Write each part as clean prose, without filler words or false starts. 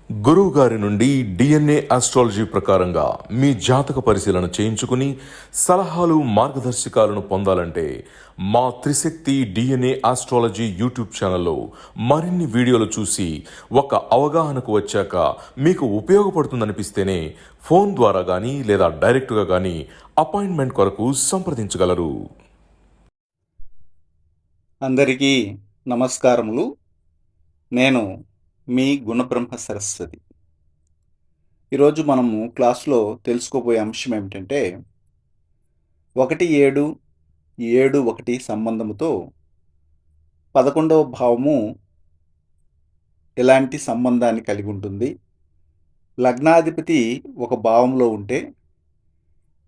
గురువు గారి నుండి డిఎన్ఏ ఆస్ట్రాలజీ ప్రకారంగా మీ జాతక పరిశీలన చేయించుకుని సలహాలు మార్గదర్శకాలను పొందాలంటే మా త్రిశక్తి డిఎన్ఏ ఆస్ట్రాలజీ యూట్యూబ్ ఛానల్లో మరిన్ని వీడియోలు చూసి ఒక అవగాహనకు వచ్చాక మీకు ఉపయోగపడుతుందనిపిస్తేనే ఫోన్ ద్వారా కానీ లేదా డైరెక్ట్గా కానీ అపాయింట్మెంట్ కొరకు సంప్రదించగలరు. అందరికీ నమస్కారములు. నేను మీ గుణబ్రహ్మ సరస్వతి. ఈరోజు మనము క్లాస్లో తెలుసుకోబోయే అంశం ఏమిటంటే 1-7-7-1 సంబంధముతో 11వ భావము ఎలాంటి సంబంధాన్ని కలిగి ఉంటుంది, లగ్నాధిపతి ఒక భావంలో ఉంటే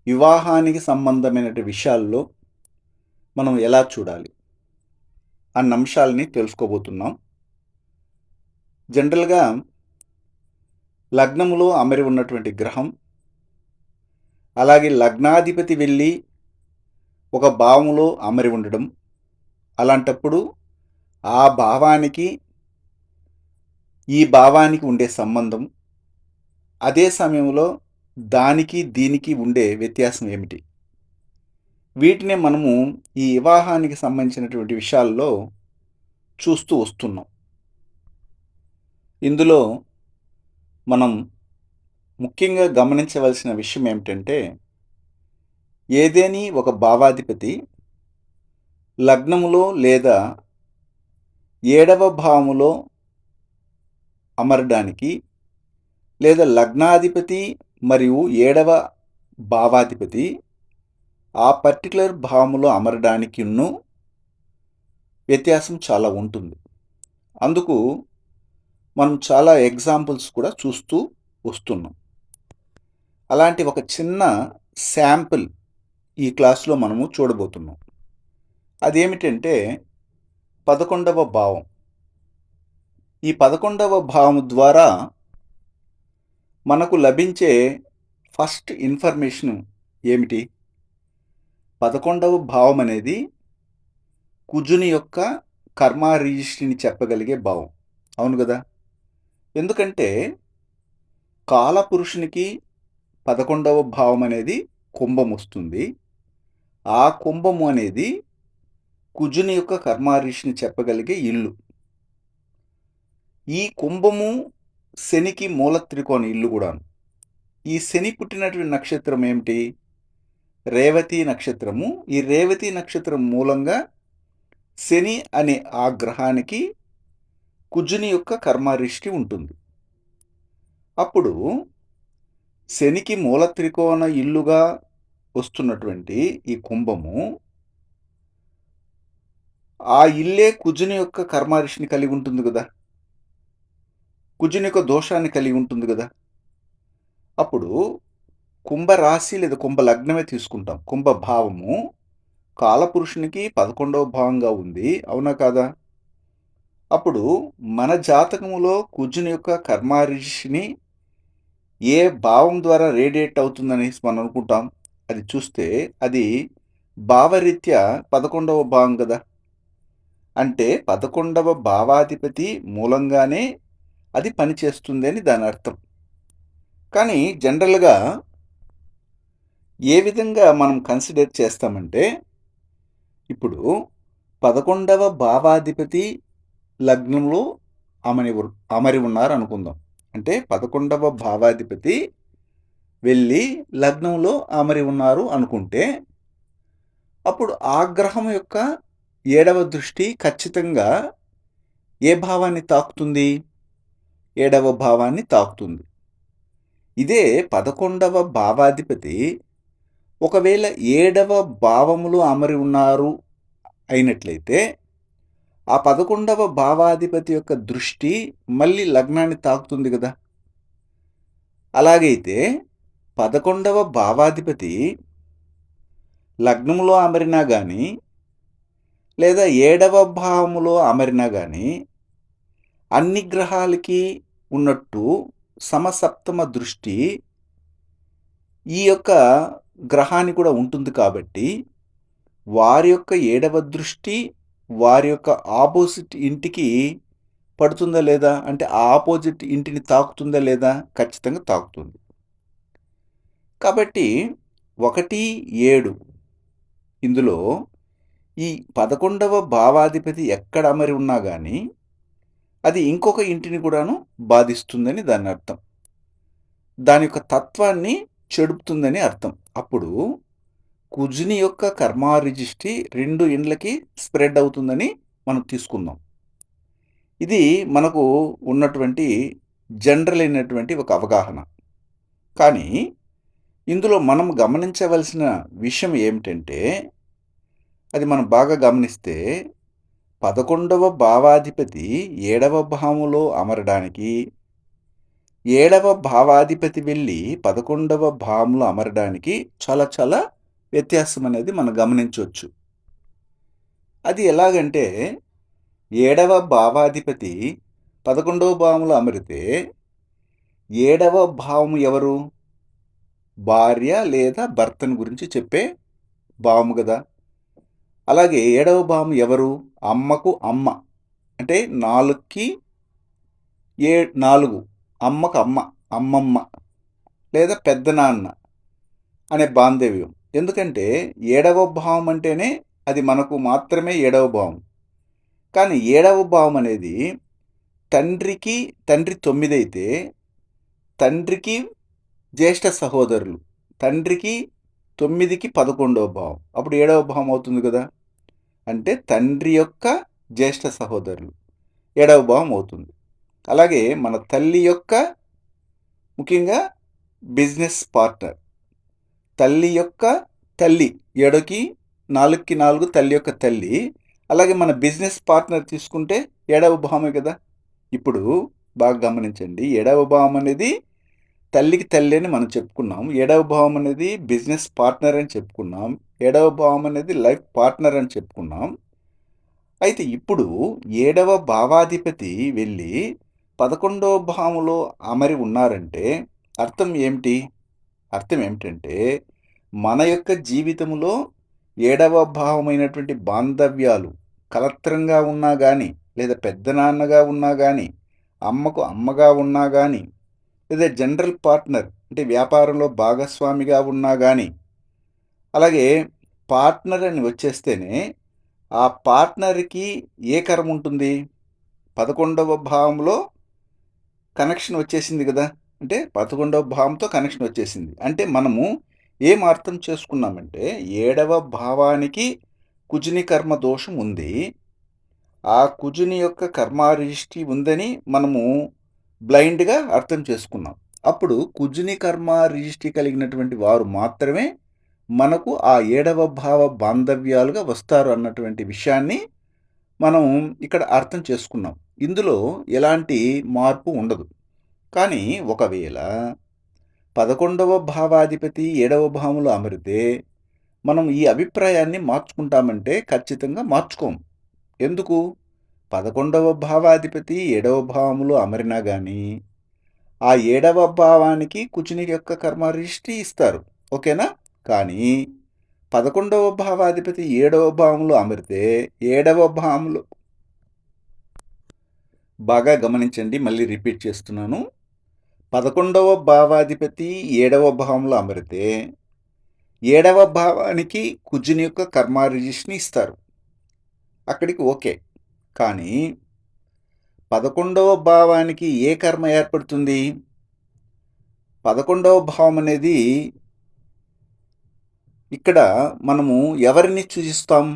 వివాహానికి సంబంధమైన విషయాల్లో మనం ఎలా చూడాలి అన్న అంశాలని తెలుసుకోబోతున్నాం. జనరల్గా లగ్నములో అమరి ఉన్నటువంటి గ్రహం, అలాగే లగ్నాధిపతి వెళ్ళి ఒక భావములో అమరి ఉండడం, అలాంటప్పుడు ఆ భావానికి ఈ భావానికి ఉండే సంబంధం, అదే సమయంలో దానికి దీనికి ఉండే వ్యత్యాసం ఏమిటి, వీటినే మనము ఈ వివాహానికి సంబంధించినటువంటి విషయాల్లో చూస్తూ వస్తున్నాం. ఇందులో మనం ముఖ్యంగా గమనించవలసిన విషయం ఏమిటంటే, ఏదేని ఒక భావాధిపతి లగ్నములో లేదా 7వ భావములో అమరడానికి, లేదా లగ్నాధిపతి మరియు 7వ భావాధిపతి ఆ పర్టికులర్ భావములో అమరడానికి వ్యత్యాసం చాలా ఉంటుంది. అందుకు మనం చాలా ఎగ్జాంపుల్స్ కూడా చూస్తూ వస్తున్నాం. అలాంటి ఒక చిన్న శాంపిల్ ఈ క్లాస్లో మనము చూడబోతున్నాం. అదేమిటంటే 11వ భావం. ఈ 11వ భావం ద్వారా మనకు లభించే ఫస్ట్ ఇన్ఫర్మేషన్ ఏమిటి? 11వ భావం అనేది కుజుని యొక్క కర్మ రిజిస్ట్రీని చెప్పగలిగే భావం. అవును కదా? ఎందుకంటే కాలపురుషునికి 11వ భావం అనేది కుంభం వస్తుంది. ఆ కుంభము అనేది కుజుని యొక్క కర్మారీషిని చెప్పగలిగే ఇల్లు. ఈ కుంభము శనికి మూల త్రికోణ ఇల్లు కూడాను. ఈ శని పుట్టినటువంటి నక్షత్రం ఏమిటి? రేవతి నక్షత్రము. ఈ రేవతి నక్షత్రం మూలంగా శని అనే ఆ గ్రహానికి కుజుని యొక్క కర్మారిష్టి ఉంటుంది. అప్పుడు శనికి మూల త్రికోణ ఇల్లుగా వస్తున్నటువంటి ఈ కుంభము, ఆ ఇల్లే కుజుని యొక్క కర్మారిష్టిని కలిగి ఉంటుంది కదా, కుజుని యొక్క దోషాన్ని కలిగి ఉంటుంది కదా. అప్పుడు కుంభరాశి లేదా కుంభ లగ్నమే తీసుకుంటాం. కుంభ భావము కాలపురుషునికి 11వ భావంగా ఉంది, అవునా కాదా? అప్పుడు మన జాతకములో కుజుని యొక్క కర్మారిషిని ఏ భావం ద్వారా రేడియేట్ అవుతుందని మనం అనుకుంటాం. అది చూస్తే అది భావరీత్యా 11వ భావం కదా. అంటే 11వ భావాధిపతి మూలంగానే అది పనిచేస్తుంది అని దాని అర్థం. కానీ జనరల్గా ఏ విధంగా మనం కన్సిడర్ చేస్తామంటే, ఇప్పుడు 11వ భావాధిపతి లగ్నంలో అమరి ఉన్నారు అనుకుందాం. అంటే 11వ భావాధిపతి వెళ్ళి లగ్నంలో అమరి ఉన్నారు అనుకుంటే, అప్పుడు ఆ గ్రహం యొక్క 7వ దృష్టి ఖచ్చితంగా ఏ భావాన్ని తాకుతుంది? 7వ భావాన్ని తాకుతుంది. ఇదే 11వ భావాధిపతి ఒకవేళ 7వ భావములో అమరి ఉన్నారు అయినట్లయితే, ఆ 11వ భావాధిపతి యొక్క దృష్టి మళ్ళీ లగ్నాన్ని తాకుతుంది కదా. అలాగైతే 11వ భావాధిపతి లగ్నంలో అమరినా కానీ లేదా 7వ భావములో అమరినా కానీ అన్ని గ్రహాలకి ఉన్నట్టు సమసప్తమ దృష్టి ఈ యొక్క గ్రహాన్ని కూడా ఉంటుంది. కాబట్టి వారి యొక్క 7వ దృష్టి వారి యొక్క ఆపోజిట్ ఇంటికి పడుతుందా లేదా? అంటే ఆ ఆపోజిట్ ఇంటిని తాకుతుందా లేదా? ఖచ్చితంగా తాకుతుంది. కాబట్టి 1, 7 ఇందులో ఈ 11వ భావాధిపతి ఎక్కడ అమరి ఉన్నా గానీ, అది ఇంకొక ఇంటిని కూడాను బాధిస్తుందని దాని అర్థం. దాని యొక్క తత్వాన్ని చెడుపుతుందని అర్థం. అప్పుడు కుజుని యొక్క కర్మ రిజిస్ట్రీ 2 ఇండ్లకి స్ప్రెడ్ అవుతుందని మనం తీసుకుందాం. ఇది మనకు ఉన్నటువంటి జనరల్ అయినటువంటి ఒక అవగాహన. కానీ ఇందులో మనం గమనించవలసిన విషయం ఏమిటంటే, అది మనం బాగా గమనిస్తే 11వ భావాధిపతి 7వ భావంలో అమరడానికి, 7వ భావాధిపతి వెళ్ళి 11వ భావంలో అమరడానికి చాలా చాలా వ్యత్యాసం అనేది మనం గమనించవచ్చు. అది ఎలాగంటే 7వ భావాధిపతి 11వ భావంలో అమరితే 7వ భావం ఎవరు? భార్య లేదా భర్తను గురించి చెప్పే భావము కదా. అలాగే 7వ భావం ఎవరు? అమ్మకు అమ్మ. అంటే 4కి 4 అమ్మకు అమ్మ, అమ్మమ్మ లేదా పెద్దనాన్న అనే బాంధవ్యం. ఎందుకంటే 7వ భావం అంటేనే అది మనకు మాత్రమే 7వ భావం. కానీ 7వ భావం అనేది తండ్రి 9 అయితే తండ్రికి జ్యేష్ఠ సహోదరులు. తండ్రికి 9కి 11వ భావం. అప్పుడు 7వ భావం అవుతుంది కదా. అంటే తండ్రి యొక్క జ్యేష్ఠ సహోదరులు 7వ భావం అవుతుంది. అలాగే మన తల్లి యొక్క ముఖ్యంగా బిజినెస్ పార్ట్నర్, తల్లి యొక్క తల్లి 7కి 4కి 4 తల్లి యొక్క తల్లి. అలాగే మన బిజినెస్ పార్ట్నర్ తీసుకుంటే 7వ భావమే కదా. ఇప్పుడు బాగా గమనించండి, 7వ భావం అనేది తల్లికి తల్లి అని మనం చెప్పుకున్నాం. 7వ భావం అనేది బిజినెస్ పార్ట్నర్ అని చెప్పుకున్నాం. 7వ భావం అనేది లైఫ్ పార్ట్నర్ అని చెప్పుకున్నాం. అయితే ఇప్పుడు 7వ భావాధిపతి వెళ్ళి 11వ భావంలో అమరి ఉన్నారంటే అర్థం ఏమిటి? అర్థం ఏమిటంటే మన యొక్క జీవితంలో 7వ భావమైనటువంటి బాంధవ్యాలు కలత్రంగా ఉన్నా కానీ, లేదా పెద్దనాన్నగా ఉన్నా కానీ, అమ్మకు అమ్మగా ఉన్నా కానీ, లేదా జనరల్ పార్ట్నర్ అంటే వ్యాపారంలో భాగస్వామిగా ఉన్నా కానీ, అలాగే పార్ట్నర్ అని వచ్చేస్తేనే ఆ పార్ట్నర్కి ఏ కర్మ ఉంటుంది? 11వ భావంలో కనెక్షన్ వచ్చేసింది కదా. అంటే 11వ భావంతో కనెక్షన్ వచ్చేసింది. అంటే మనము ఏం అర్థం చేసుకున్నామంటే 7వ భావానికి కుజుని కర్మ దోషం ఉంది. ఆ కుజుని యొక్క కర్మ రిజిస్ట్రీ ఉందని మనము బ్లైండ్గా అర్థం చేసుకున్నాం. అప్పుడు కుజుని కర్మ రిజిస్ట్రీ కలిగినటువంటి వారు మాత్రమే మనకు ఆ 7వ భావ బాంధవ్యాలుగా వస్తారు అన్నటువంటి విషయాన్ని మనం ఇక్కడ అర్థం చేసుకున్నాం. ఇందులో ఎలాంటి మార్పు ఉండదు. కానీ ఒకవేళ 11వ భావాధిపతి 7వ భావంలో అమరితే మనం ఈ అభిప్రాయాన్ని మార్చుకుంటామంటే ఖచ్చితంగా మార్చుకోం. ఎందుకు? 11వ భావాధిపతి 7వ భావంలో అమరినా కానీ ఆ 7వ భావానికి కుజుని యొక్క కర్మ రిజిస్ట్రీ ఇస్తారు. ఓకేనా? కానీ 11వ భావాధిపతి 7వ భావంలో అమరితే 7వ భావంలో బాగా గమనించండి, మళ్ళీ రిపీట్ చేస్తున్నాను. 11వ భావాధిపతి 7వ భావంలో అమరితే 7వ భావానికి కుజుని యొక్క కర్మ రిజిస్ట్రీని ఇస్తారు. అక్కడికి ఓకే. కానీ 11వ భావానికి ఏ కర్మ ఏర్పడుతుంది? 11వ భావం అనేది ఇక్కడ మనము ఎవరిని సూచిస్తాం?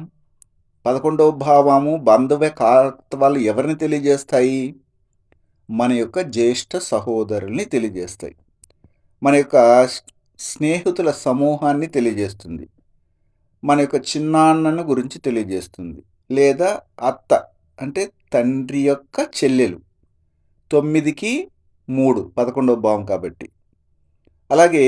11వ భావము బాంధవ్య కారకత్వాలు ఎవరిని తెలియజేస్తాయి? మన యొక్క జ్యేష్ఠ సహోదరుల్ని తెలియజేస్తాయి. మన యొక్క స్నేహితుల సమూహాన్ని తెలియజేస్తుంది. మన యొక్క చిన్నాన్నను గురించి తెలియజేస్తుంది. లేదా అత్త అంటే తండ్రి యొక్క చెల్లెలు 9కి 3 11వ భావం కాబట్టి. అలాగే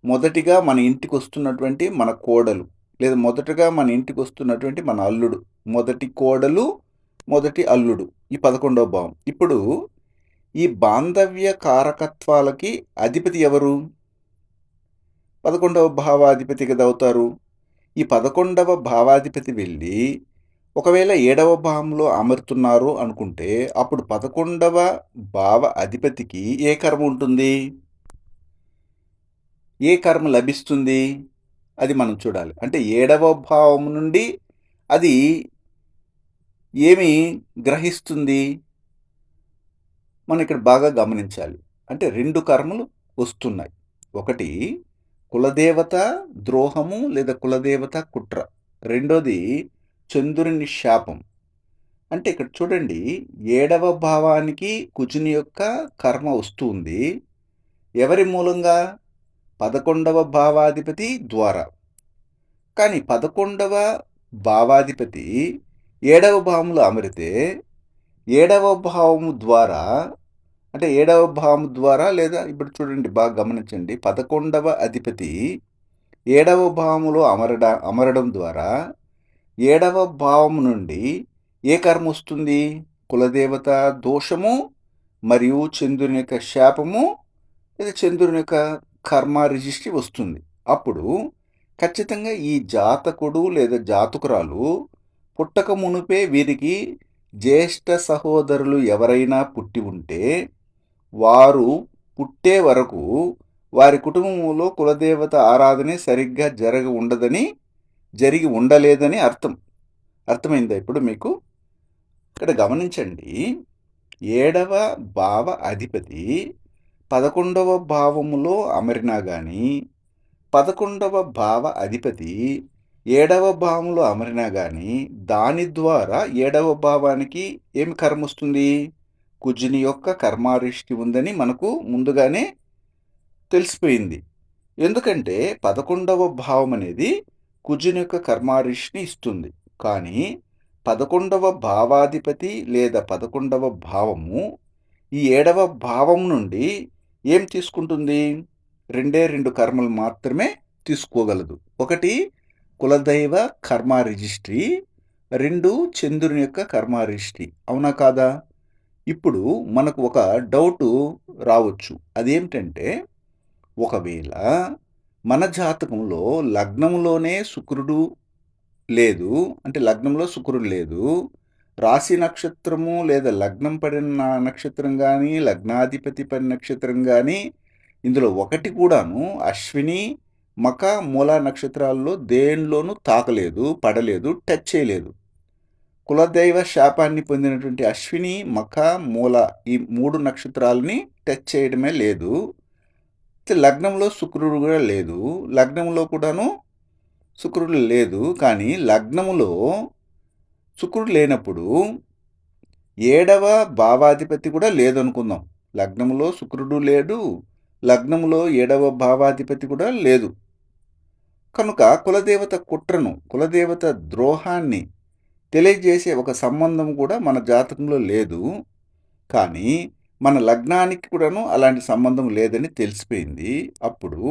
మొదటిగా మన ఇంటికి వస్తున్నటువంటి మన కోడలు, లేదా మొదటగా మన ఇంటికి వస్తున్నటువంటి మన అల్లుడు, మొదటి కోడలు, మొదటి అల్లుడు, ఈ 11వ భావం. ఇప్పుడు ఈ బాంధవ్య కారకత్వాలకి అధిపతి ఎవరు? 11వ భావాధిపతి కదా అవుతారు. ఈ 11వ భావాధిపతి వెళ్ళి ఒకవేళ 7వ భావంలో అమరుతున్నారు అనుకుంటే అప్పుడు 11వ భావ అధిపతికి ఏ కర్మ ఉంటుంది? ఏ కర్మ లభిస్తుంది? అది మనం చూడాలి. అంటే 7వ భావం నుండి అది ఏమి గ్రహిస్తుంది? మనం ఇక్కడ బాగా గమనించాలి. అంటే 2 కర్మలు వస్తున్నాయి. ఒకటి కులదేవత ద్రోహము లేదా కులదేవత కుట్ర. రెండోది చంద్రుని శాపం. అంటే ఇక్కడ చూడండి 7వ భావానికి కుజుని యొక్క కర్మ వస్తుంది. ఎవరి మూలంగా? 11వ భావాధిపతి ద్వారా. కానీ 11వ భావాధిపతి 7వ భావంలో అమరితే 7వ భావము ద్వారా అంటే 7వ భావం ద్వారా లేదా ఇప్పుడు చూడండి బాగా గమనించండి 11వ అధిపతి 7వ భావములో అమరడం ద్వారా 7వ భావం నుండి ఏ కర్మ వస్తుంది? కులదేవత దోషము మరియు చంద్రుని యొక్క శాపము లేదా చంద్రుని యొక్క కర్మ రిజిస్ట్రీ వస్తుంది. అప్పుడు ఖచ్చితంగా ఈ జాతకుడు లేదా జాతకురాలు పుట్టక మునుపే వీరికి జ్యేష్ఠ సహోదరులు ఎవరైనా పుట్టి ఉంటే వారు పుట్టే వరకు వారి కుటుంబంలో కులదేవత ఆరాధనే సరిగ్గా జరిగి ఉండలేదని అర్థమైందా ఇప్పుడు మీకు? ఇక్కడ గమనించండి 7వ భావ అధిపతి 11వ భావములో అమరినా కానీ 11వ భావ అధిపతి 7వ భావంలో అమరినా కానీ దాని ద్వారా 7వ భావానికి ఏమి కర్మ వస్తుంది? కుజుని యొక్క కర్మారిష్టి ఉందని మనకు ముందుగానే తెలిసిపోయింది. ఎందుకంటే 11వ భావం అనేది కుజుని యొక్క కర్మారిష్టిని ఇస్తుంది. కానీ 11వ భావాధిపతి లేదా 11వ భావము ఈ 7వ భావం నుండి ఏం తీసుకుంటుంది? 2 కర్మలు మాత్రమే తీసుకోగలదు. ఒకటి కులదైవ కర్మ రిజిస్ట్రీ, 2 చంద్రుని యొక్క కర్మ రిజిస్ట్రీ. అవునా కాదా? ఇప్పుడు మనకు ఒక డౌటు రావచ్చు. అదేమిటంటే ఒకవేళ మన జాతకంలో లగ్నంలోనే శుక్రుడు లేదు, అంటే లగ్నంలో శుక్రుడు లేదు, రాశి నక్షత్రము లేదా లగ్నం పడిన నక్షత్రం కానీ లగ్నాధిపతి పడిన నక్షత్రం కానీ ఇందులో ఒకటి కూడాను అశ్విని మక మూల నక్షత్రాల్లో దేనిలోనూ తాకలేదు, పడలేదు, టచ్ చేయలేదు. కులదైవ శాపాన్ని పొందినటువంటి అశ్విని మక మూల ఈ 3 నక్షత్రాలని టచ్ చేయడమే లేదు. లగ్నంలో శుక్రుడు కూడా లేదు, లగ్నంలో కూడాను శుక్రుడు లేదు. కానీ లగ్నములో శుక్రుడు లేనప్పుడు 7వ భావాధిపతి కూడా లేదనుకుందాం. లగ్నంలో శుక్రుడు లేడు, లగ్నంలో 7వ భావాధిపతి కూడా లేదు. కనుక కులదేవత కుట్రను కులదేవత ద్రోహాన్ని తెలియజేసే ఒక సంబంధం కూడా మన జాతకంలో లేదు. కానీ మన లగ్నానికి కూడాను అలాంటి సంబంధం లేదని తెలిసిపోయింది. అప్పుడు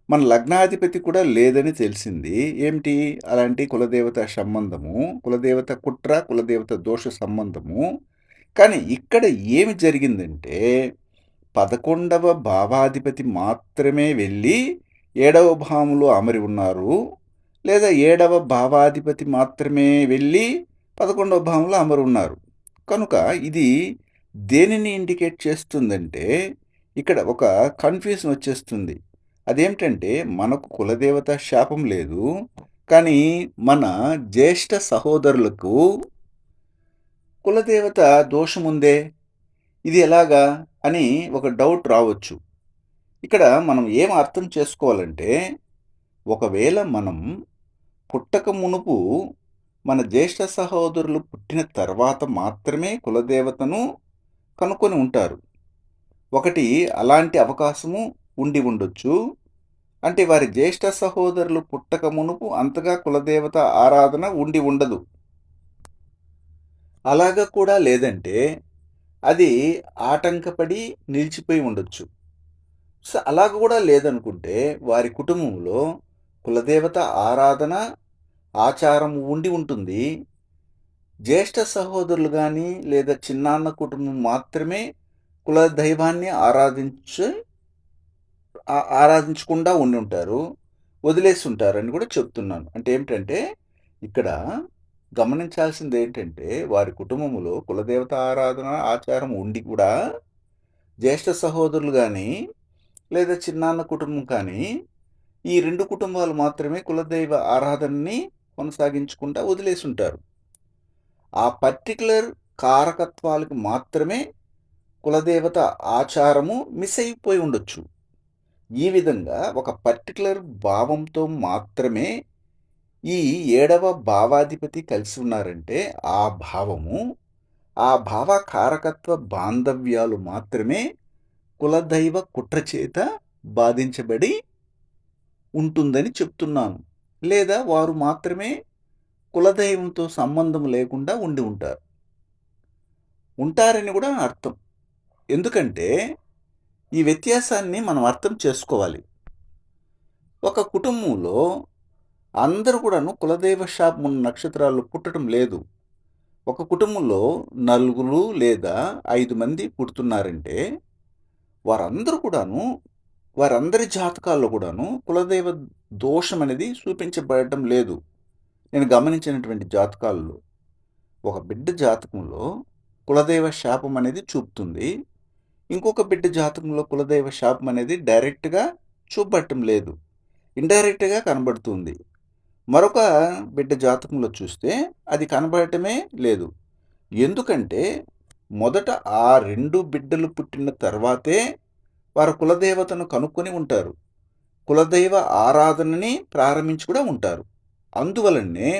మన లగ్నాధిపతి కూడా లేదని తెలిసింది. ఏమిటి అలాంటి కులదేవత సంబంధము? కులదేవత కుట్ర, కులదేవత దోష సంబంధము. కానీ ఇక్కడ ఏమి జరిగిందంటే 11వ భావాధిపతి మాత్రమే వెళ్ళి 7వ భావంలో అమరి ఉన్నారు, లేదా 7వ భావాధిపతి మాత్రమే వెళ్ళి 11వ భావంలో అమరి ఉన్నారు. కనుక ఇది దేనిని ఇండికేట్ చేస్తుందంటే ఇక్కడ ఒక కన్ఫ్యూజన్ వచ్చేస్తుంది. అదేమిటంటే మనకు కులదేవత శాపం లేదు, కానీ మన జ్యేష్ఠ సహోదరులకు కులదేవత దోషం ఉందే, ఇది ఎలాగా అని ఒక డౌట్ రావచ్చు. ఇక్కడ మనం ఏం అర్థం చేసుకోవాలంటే ఒకవేళ మనం పుట్టక మునుపు మన జ్యేష్ఠ సహోదరులు పుట్టిన తర్వాత మాత్రమే కులదేవతను కనుక్కొని ఉంటారు. ఒకటి అలాంటి అవకాశము ఉండి ఉండొచ్చు. అంటే వారి జ్యేష్ఠ సహోదరులు పుట్టక మునుపు అంతగా కులదేవత ఆరాధన ఉండి ఉండదు. అలాగా కూడా లేదంటే అది ఆటంకపడి నిలిచిపోయి ఉండొచ్చు. సో అలాగ కూడా లేదనుకుంటే వారి కుటుంబంలో కులదేవత ఆరాధన ఆచారం ఉండి ఉంటుంది. జ్యేష్ఠ సహోదరులు కానీ లేదా చిన్నాన్న కుటుంబం మాత్రమే కులదైవాన్ని ఆరాధించకుండా ఉండి ఉంటారు, వదిలేసి ఉంటారని కూడా చెప్తున్నాను. అంటే ఏమిటంటే ఇక్కడ గమనించాల్సింది ఏంటంటే వారి కుటుంబంలో కులదేవత ఆరాధన ఆచారం ఉండి కూడా జ్యేష్ఠ సహోదరులు కానీ లేదా చిన్నాన్న కుటుంబం కానీ ఈ 2 కుటుంబాలు మాత్రమే కులదైవ ఆరాధనని కొనసాగించుకుంటా వదిలేసి ఉంటారు. ఆ పర్టిక్యులర్ కారకత్వాలకు మాత్రమే కులదేవత ఆచారము మిస్ అయిపోయి ఉండొచ్చు. ఈ విధంగా ఒక పర్టిక్యులర్ భావంతో మాత్రమే ఈ 7వ భావాధిపతి కలిసి ఉన్నారంటే ఆ భావము, ఆ భావ కారకత్వ బాంధవ్యాలు మాత్రమే కులదైవ కుట్ర చేత బాధించబడి ఉంటుందని చెప్తున్నాను. లేదా వారు మాత్రమే కులదైవంతో సంబంధం లేకుండా ఉండి ఉంటారని కూడా అర్థం. ఎందుకంటే ఈ వ్యత్యాసాన్ని మనం అర్థం చేసుకోవాలి. ఒక కుటుంబంలో అందరూ కూడాను కులదైవ శాపం ఉన్న నక్షత్రాలు పుట్టడం లేదు. ఒక కుటుంబంలో 4 లేదా 5 మంది పుడుతున్నారంటే వారందరూ కూడాను వారందరి జాతకాల్లో కూడాను కులదైవ దోషం అనేది చూపించబడటం లేదు. నేను గమనించినటువంటి జాతకాల్లో ఒక బిడ్డ జాతకంలో కులదైవ శాపం అనేది చూపుతుంది. ఇంకొక బిడ్డ జాతకంలో కులదైవ శాపం అనేది డైరెక్ట్గా చూపబడటం లేదు, ఇండైరెక్ట్గా కనబడుతుంది. మరొక బిడ్డ జాతకంలో చూస్తే అది కనబడటమే లేదు. ఎందుకంటే మొదట ఆ 2 బిడ్డలు పుట్టిన తర్వాతే వారు కులదేవతను కనుక్కొని ఉంటారు. కులదైవ ఆరాధనని ప్రారంభించి కూడా ఉంటారు. అందువలనే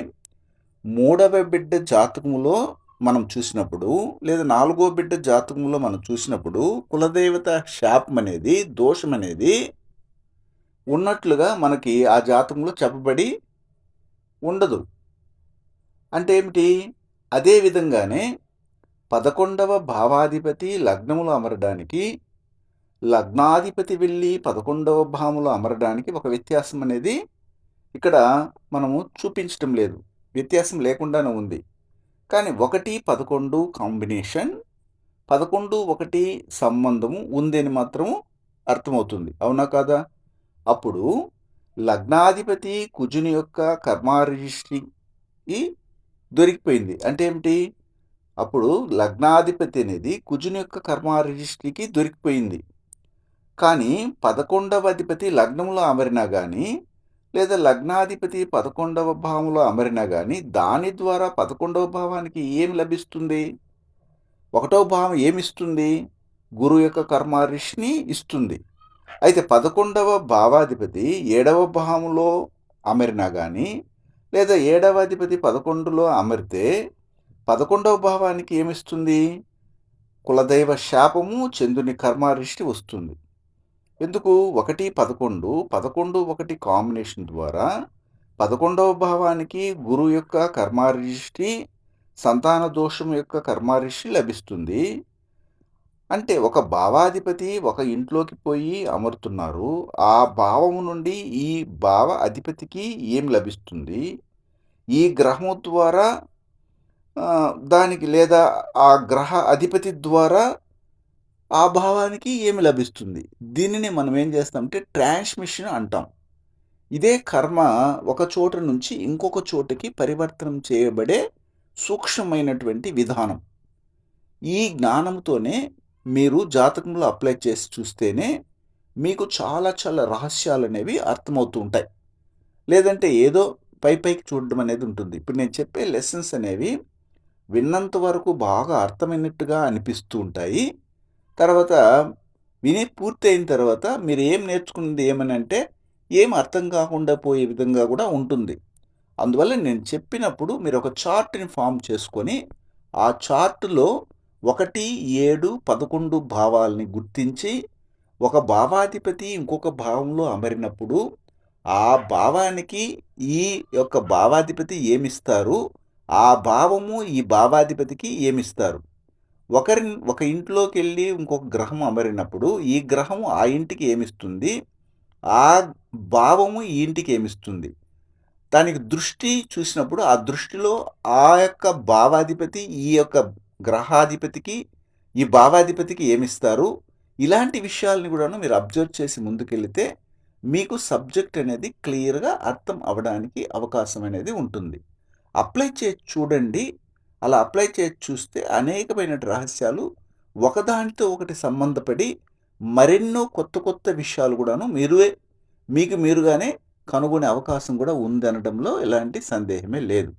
3వ బిడ్డ జాతకములో మనం చూసినప్పుడు లేదా 4వ బిడ్డ జాతకంలో మనం చూసినప్పుడు కులదేవత శాపం అనేది దోషం అనేది ఉన్నట్లుగా మనకి ఆ జాతకంలో చెప్పబడి ఉండదు. అంటే ఏమిటి? అదే విధంగానే 11వ భావాధిపతి లగ్నములో అమరడానికి, లగ్నాధిపతి వెళ్ళి 11వ భావంలో అమరడానికి ఒక వ్యత్యాసం అనేది ఇక్కడ మనము చూపించటం లేదు. వ్యత్యాసం లేకుండానే ఉంది. కానీ 1, 11 కాంబినేషన్, 11, 1 సంబంధము ఉందని మాత్రము అర్థమవుతుంది. అవునా కాదా? అప్పుడు లగ్నాధిపతి కుజుని యొక్క కర్మ రిజిస్ట్రీ దొరికిపోయింది. అంటే ఏమిటి? అప్పుడు లగ్నాధిపతి అనేది కుజుని యొక్క కర్మ రిజిస్ట్రీకి దొరికిపోయింది. కానీ 11వ అధిపతి లగ్నంలో అమరినా కానీ లేదా లగ్నాధిపతి 11వ భావంలో అమరినా కానీ దాని ద్వారా 11వ భావానికి ఏం లభిస్తుంది? 1వ భావం ఏమిస్తుంది? గురు యొక్క కర్మారిష్ని ఇస్తుంది. అయితే 11వ భావాధిపతి 7వ భావంలో అమరినా కానీ లేదా 7వ అధిపతి 11లో అమరితే 11వ భావానికి ఏమిస్తుంది? కులదైవ శాపము, చంద్రుని కర్మారిష్టి వస్తుంది. ఎందుకు? 1, 11, 11, 1 కాంబినేషన్ ద్వారా 11వ భావానికి గురు యొక్క కర్మారిష్టి, సంతాన దోషం యొక్క కర్మారిష్టి లభిస్తుంది. అంటే ఒక భావాధిపతి ఒక ఇంట్లోకి పోయి అమరుతున్నారు. ఆ భావము నుండి ఈ భావ అధిపతికి ఏం లభిస్తుంది? ఈ గ్రహము ద్వారా దానికి లేదా ఆ గ్రహ అధిపతి ద్వారా ఆ భావానికి ఏమి లభిస్తుంది? దీనిని మనం ఏం చేస్తామంటే ట్రాన్స్మిషన్ అంటాం. ఇదే కర్మ ఒక చోట నుంచి ఇంకొక చోటకి పరివర్తనం చేయబడే సూక్ష్మమైనటువంటి విధానం. ఈ జ్ఞానంతోనే మీరు జాతకంలో అప్లై చేసి చూస్తేనే మీకు చాలా చాలా రహస్యాలు అనేవి అర్థమవుతూ ఉంటాయి. లేదంటే ఏదో పైకి చూడడం అనేది ఉంటుంది. ఇప్పుడు నేను చెప్పే లెసన్స్ అనేవి విన్నంత వరకు బాగా అర్థమైనట్టుగా అనిపిస్తూ ఉంటాయి. తర్వాత విని పూర్తయిన తర్వాత మీరు ఏం నేర్చుకున్నది ఏమనంటే ఏం అర్థం కాకుండా పోయే విధంగా కూడా ఉంటుంది. అందువల్ల నేను చెప్పినప్పుడు మీరు ఒక చార్ట్ని ఫామ్ చేసుకొని ఆ చార్టులో 1, 7, 11 భావాల్ని గుర్తించి ఒక భావాధిపతి ఇంకొక భావంలో అమరినప్పుడు ఆ భావానికి ఈ యొక్క భావాధిపతి ఏమిస్తారు, ఆ భావము ఈ భావాధిపతికి ఏమిస్తారు. ఒక ఇంట్లోకి వెళ్ళి ఇంకొక గ్రహం అమరినప్పుడు ఈ గ్రహము ఆ ఇంటికి ఏమిస్తుంది, ఆ భావము ఈ ఇంటికి ఏమిస్తుంది. దానికి దృష్టి చూసినప్పుడు ఆ దృష్టిలో ఆ యొక్క భావాధిపతి ఈ యొక్క గ్రహాధిపతికి ఈ భావాధిపతికి ఏమిస్తారు. ఇలాంటి విషయాలని కూడాను మీరు అబ్జర్వ్ చేసి ముందుకెళ్తే మీకు సబ్జెక్ట్ అనేది క్లియర్గా అర్థం అవ్వడానికి అవకాశం అనేది ఉంటుంది. అప్లై చేసి చూడండి. అలా అప్లై చేసి చూస్తే అనేకమైన రహస్యాలు ఒకదానితో ఒకటి సంబంధపడి మరెన్నో కొత్త కొత్త విషయాలు కూడాను మీకు మీరుగానే కనుగొనే అవకాశం కూడా ఉందనడంలో ఎలాంటి సందేహమే లేదు.